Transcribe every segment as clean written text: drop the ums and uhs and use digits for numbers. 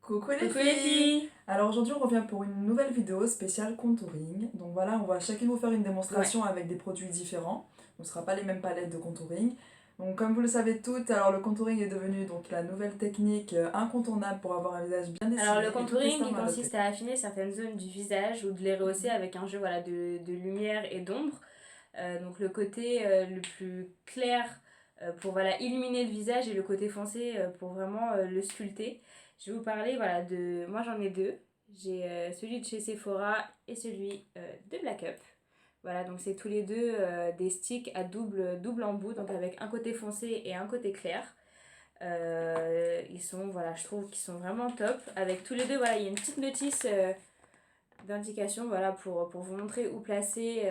Coucou les Coucou les filles. filles. Alors aujourd'hui on revient pour une nouvelle vidéo spéciale contouring. Donc voilà, on va chacune vous faire une Ouais. démonstration avec des produits différents. Donc ce ne sera pas les mêmes palettes de contouring. Donc comme vous le savez toutes, alors le contouring est devenu donc la nouvelle technique incontournable pour avoir un visage bien Alors le dessiné et toutes les contouring, stars il l'ont adopté. consiste à affiner certaines zones du visage ou de les rehausser Mhm. avec un jeu voilà, de lumière et d'ombre. Donc le côté le plus clair pour voilà, illuminer le visage et le côté foncé pour vraiment le sculpter. Je vais vous parler voilà, de... Moi j'en ai deux. J'ai celui de chez Sephora et celui de Black Up. Voilà, donc c'est tous les deux des sticks à double embout, donc avec un côté foncé et un côté clair. Ils sont, voilà, je trouve qu'ils sont vraiment top. Avec tous les deux, voilà, il y a une petite notice d'indication voilà, pour vous montrer où placer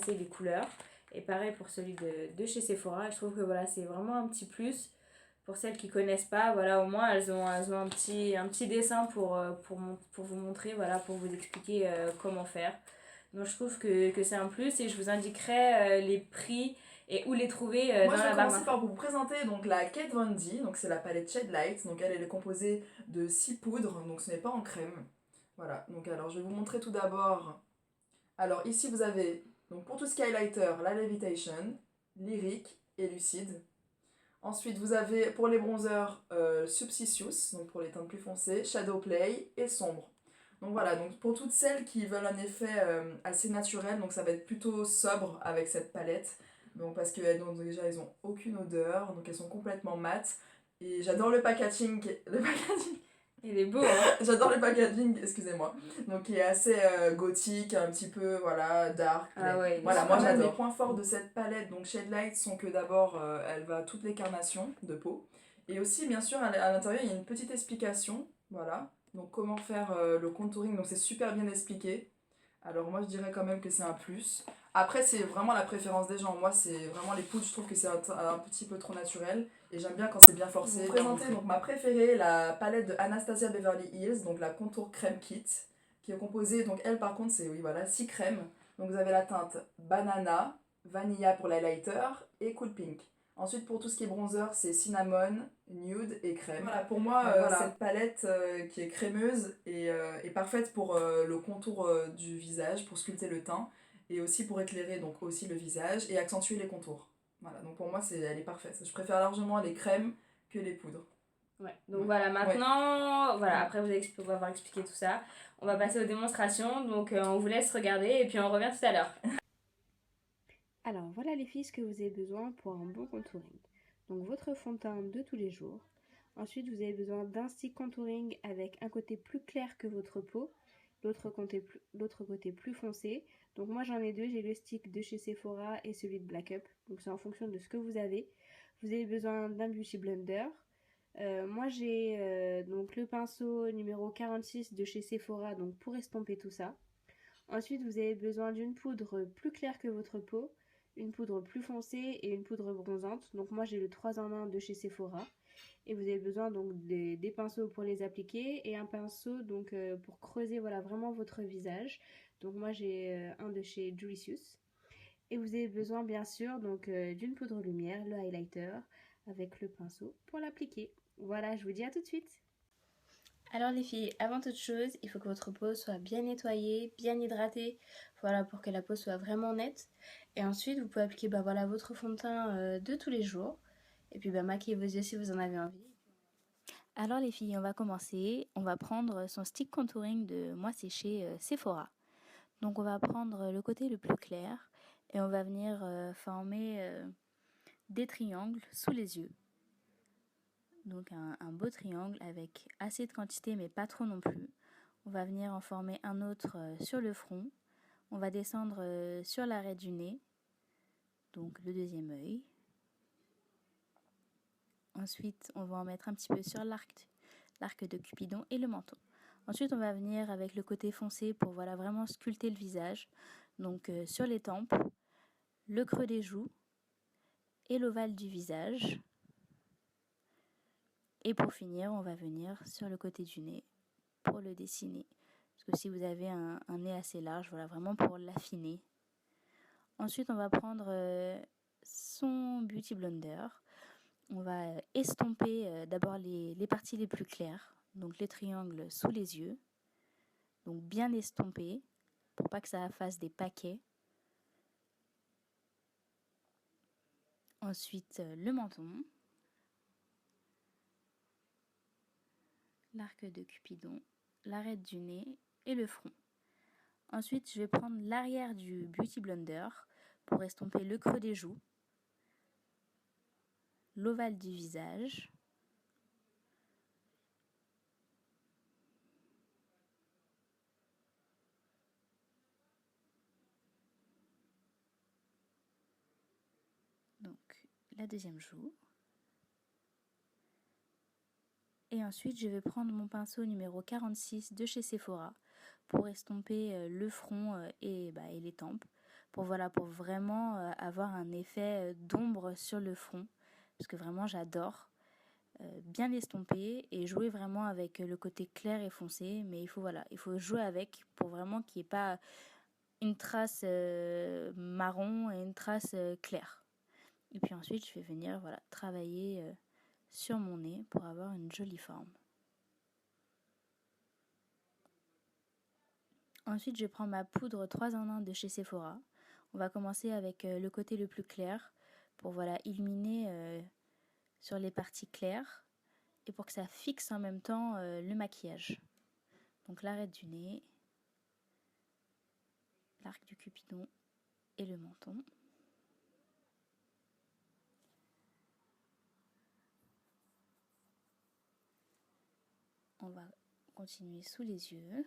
les couleurs. Et pareil pour celui de chez Sephora. Je trouve que voilà, c'est vraiment un petit plus. Pour celles qui connaissent pas, voilà, au moins elles ont un petit dessin pour vous montrer, voilà, pour vous expliquer comment faire. Donc je trouve que c'est un plus et je vous indiquerai les prix et où les trouver Donc moi dans je vais la barre commencer d'infos. par vous présenter donc la Kat Von D, donc c'est la palette Shade Light. Donc elle est composée de 6 poudres, donc ce n'est pas en crème. Voilà, donc alors je vais vous montrer tout d'abord. Alors ici vous avez, donc pour tout ce qui est highlighter, la Levitation, Lyric et Lucide. Ensuite vous avez pour les bronzers Subsicius, donc pour les teintes plus foncées, Shadow Play et Sombre. Donc voilà, donc pour toutes celles qui veulent un effet assez naturel, donc ça va être plutôt sobre avec cette palette. Donc parce qu'elles déjà elles ont aucune odeur, donc elles sont complètement mates. Et j'adore le packaging, Il est beau, hein. j'adore le packaging, excusez-moi. Donc qui est assez gothique, un petit peu voilà, dark, Ah plain. ouais, il est Voilà, super moi j'adore. Les beau. points forts de cette palette, donc Shade Light, sont que d'abord elle va à toutes les carnations de peau. Et aussi, bien sûr, à l'intérieur, il y a une petite explication. Voilà. Donc comment faire le contouring, donc c'est super bien expliqué. Alors moi je dirais quand même que c'est un plus. Après c'est vraiment la préférence des gens. Moi c'est vraiment les poudres, je trouve que c'est un petit peu trop naturel. Et j'aime bien quand c'est bien forcé. Je vais vous présenter donc ma préférée, la palette de Anastasia Beverly Hills, donc la Contour Crème Kit, qui est composée, donc elle par contre c'est, oui voilà, 6 crèmes. Donc vous avez la teinte Banana, Vanilla pour l'highlighter et Cool Pink. Ensuite, pour tout ce qui est bronzer, c'est cinnamon, nude et crème. Voilà, pour moi, voilà, cette palette qui est crémeuse est parfaite pour le contour du visage, pour sculpter le teint, et aussi pour éclairer donc aussi le visage et accentuer les contours. Voilà, donc pour moi, elle est parfaite. Je préfère largement les crèmes que les poudres. Ouais. Donc Ouais. voilà, maintenant, voilà, Ouais. après vous avoir expliqué tout ça, on va passer aux démonstrations. Donc on vous laisse regarder et puis on revient tout à l'heure. Alors voilà les filles ce que vous avez besoin pour un bon contouring. Donc votre fond de teint de tous les jours. Ensuite vous avez besoin d'un stick contouring avec un côté plus clair que votre peau, l'autre côté plus foncé. Donc moi j'en ai deux, j'ai le stick de chez Sephora et celui de Black Up. Donc c'est en fonction de ce que vous avez. Vous avez besoin d'un beauty blender. Moi j'ai donc le pinceau numéro 46 de chez Sephora donc pour estomper tout ça. Ensuite, vous avez besoin d'une poudre plus claire que votre peau, une poudre plus foncée et une poudre bronzante. Donc moi j'ai le 3 en 1 de chez Sephora. Et vous avez besoin donc des pinceaux pour les appliquer et un pinceau donc pour creuser voilà vraiment votre visage. Donc moi j'ai un de chez Juricius. Et vous avez besoin bien sûr donc d'une poudre lumière, le highlighter, avec le pinceau pour l'appliquer. Voilà, je vous dis à tout de suite. Alors les filles, avant toute chose, il faut que votre peau soit bien nettoyée, bien hydratée, voilà, pour que la peau soit vraiment nette. Et ensuite, vous pouvez appliquer voilà, votre fond de teint de tous les jours. Et puis maquillez vos yeux si vous en avez envie. Alors les filles, on va commencer. On va prendre son stick contouring de moi c'est chez Sephora. Donc on va prendre le côté le plus clair et on va venir former des triangles sous les yeux. Donc un beau triangle avec assez de quantité mais pas trop non plus. On va venir en former un autre sur le front. On va descendre sur l'arrêt du nez, donc le deuxième œil. Ensuite, on va en mettre un petit peu sur l'arc de Cupidon et le menton. Ensuite, on va venir avec le côté foncé pour voilà, vraiment sculpter le visage. Donc sur les tempes, le creux des joues et l'ovale du visage. Et pour finir, on va venir sur le côté du nez pour le dessiner. Parce que si vous avez un nez assez large, voilà, vraiment pour l'affiner. Ensuite, on va prendre son Beauty Blender. On va estomper d'abord les parties les plus claires. donc les triangles sous les yeux, donc bien estomper pour pas que ça fasse des paquets. Ensuite le menton, l'arc de Cupidon, l'arête du nez et le front. Ensuite je vais prendre l'arrière du Beauty Blender pour estomper le creux des joues, l'ovale du visage, donc la deuxième joue. Et ensuite je vais prendre mon pinceau numéro 46 de chez Sephora pour estomper le front et les tempes, pour vraiment avoir un effet d'ombre sur le front, parce que vraiment j'adore. Bien estomper et jouer vraiment avec le côté clair et foncé, mais il faut jouer avec pour vraiment qu'il n'y ait pas une trace marron et une trace claire. Et puis ensuite je vais venir travailler sur mon nez pour avoir une jolie forme. Ensuite je prends ma poudre 3 en 1 de chez Sephora. On va commencer avec le côté le plus clair pour illuminer sur les parties claires et pour que ça fixe en même temps le maquillage. Donc l'arête du nez, l'arc du Cupidon et le menton. On va continuer sous les yeux.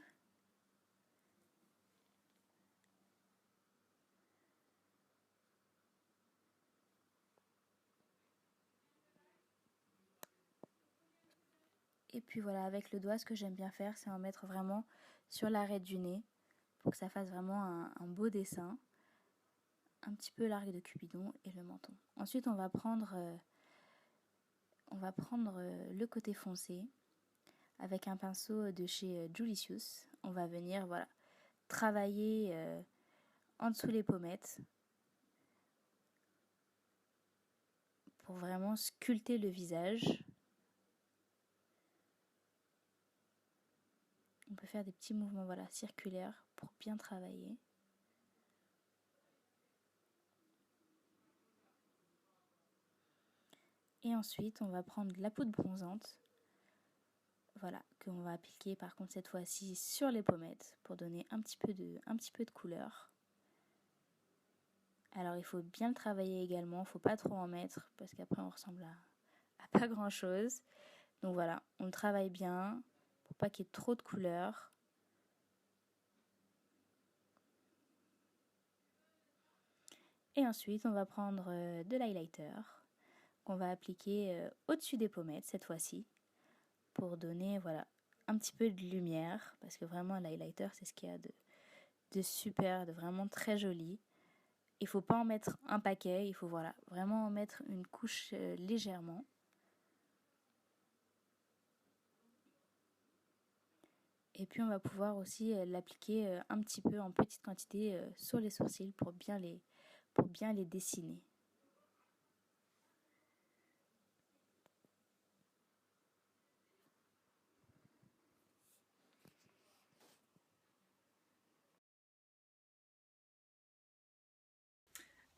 Et puis voilà, avec le doigt, ce que j'aime bien faire, c'est en mettre vraiment sur l'arête du nez pour que ça fasse vraiment un beau dessin. Un petit peu l'arc de Cupidon et le menton. Ensuite, on va prendre le côté foncé avec un pinceau de chez Julicius. On va venir travailler en dessous les pommettes pour vraiment sculpter le visage. On peut faire des petits mouvements circulaires pour bien travailler. Et ensuite, on va prendre la poudre bronzante, qu'on va appliquer par contre cette fois-ci sur les pommettes pour donner un petit peu de couleur. Alors il faut bien le travailler également, il ne faut pas trop en mettre parce qu'après on ressemble à pas grand chose. Donc voilà, on le travaille bien pour pas qu'il y ait trop de couleur. Et ensuite on va prendre de l'highlighter qu'on va appliquer au-dessus des pommettes cette fois-ci pour donner un petit peu de lumière, parce que vraiment l'highlighter c'est ce qu'il y a de super, de vraiment très joli. Il ne faut pas en mettre un paquet, il faut vraiment en mettre une couche légèrement. Et puis on va pouvoir aussi l'appliquer un petit peu en petite quantité sur les sourcils pour bien les dessiner.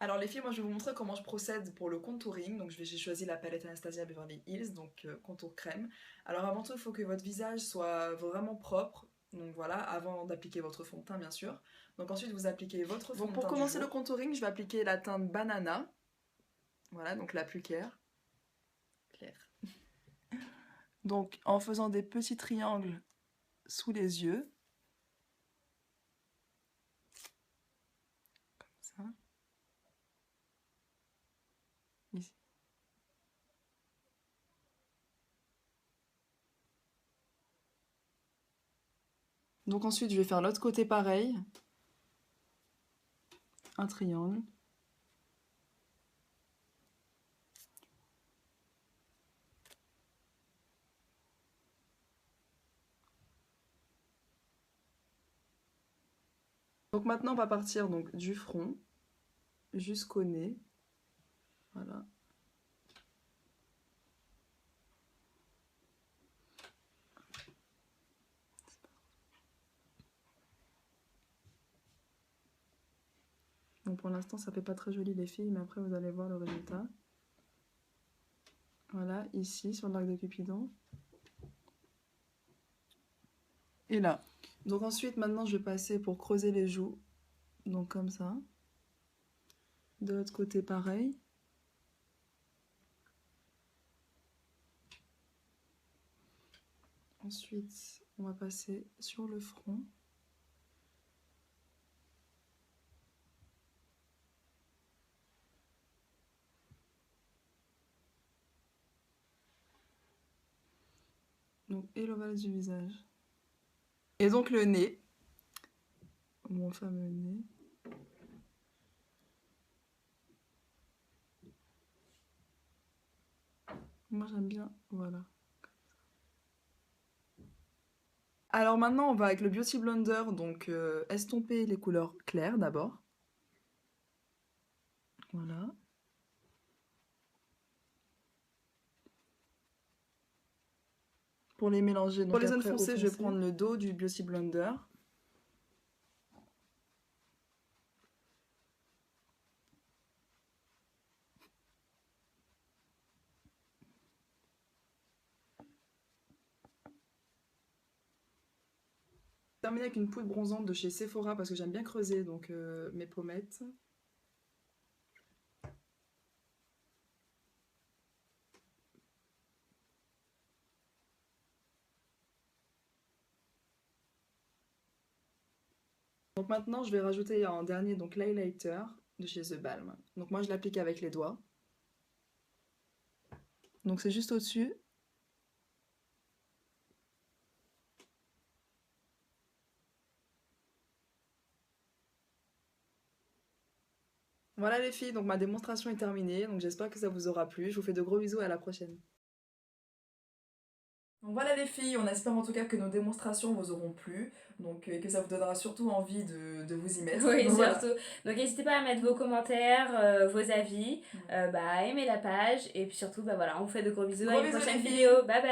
Alors les filles, moi je vais vous montrer comment je procède pour le contouring. Donc j'ai choisi la palette Anastasia Beverly Hills, donc contour crème. Alors avant tout, il faut que votre visage soit vraiment propre. Donc voilà, avant d'appliquer votre fond de teint bien sûr. Donc ensuite vous appliquez votre fond de teint. Donc pour commencer le contouring, je vais appliquer la teinte banana. Voilà, donc la plus claire. Donc en faisant des petits triangles sous les yeux. Comme ça. Ici. Donc ensuite je vais faire l'autre côté pareil. Un triangle. Donc maintenant on va partir du front jusqu'au nez. Voilà. Donc pour l'instant ça fait pas très joli les filles, mais après vous allez voir le résultat. Voilà, ici sur l'arc de Cupidon. Et là. Donc ensuite maintenant je vais passer pour creuser les joues. Donc comme ça. De l'autre côté pareil. Ensuite on va passer sur le front. Donc, et l'ovale du visage. Et donc le nez. Mon fameux nez. Moi j'aime bien, voilà. Alors maintenant on va avec le Beauty Blender, donc estomper les couleurs claires d'abord. Voilà. Pour les mélanger. Donc pour les zones foncées, je vais prendre le dos du Beauty Blender. Terminer avec une poudre bronzante de chez Sephora parce que j'aime bien creuser donc mes pommettes. Donc maintenant je vais rajouter en dernier donc l'highlighter de chez The Balm. Donc moi je l'applique avec les doigts. Donc c'est juste au-dessus. Voilà les filles, donc ma démonstration est terminée, donc j'espère que ça vous aura plu. Je vous fais de gros bisous et à la prochaine. Donc voilà les filles, on espère en tout cas que nos démonstrations vous auront plu, donc et que ça vous donnera surtout envie de vous y mettre. Oui, Donc, voilà. surtout. Donc n'hésitez pas à mettre vos commentaires, vos avis, à aimer la page, et puis surtout, bah voilà, on vous fait de gros bisous Gros à une bisous, prochaine les filles. vidéo. Bye bye!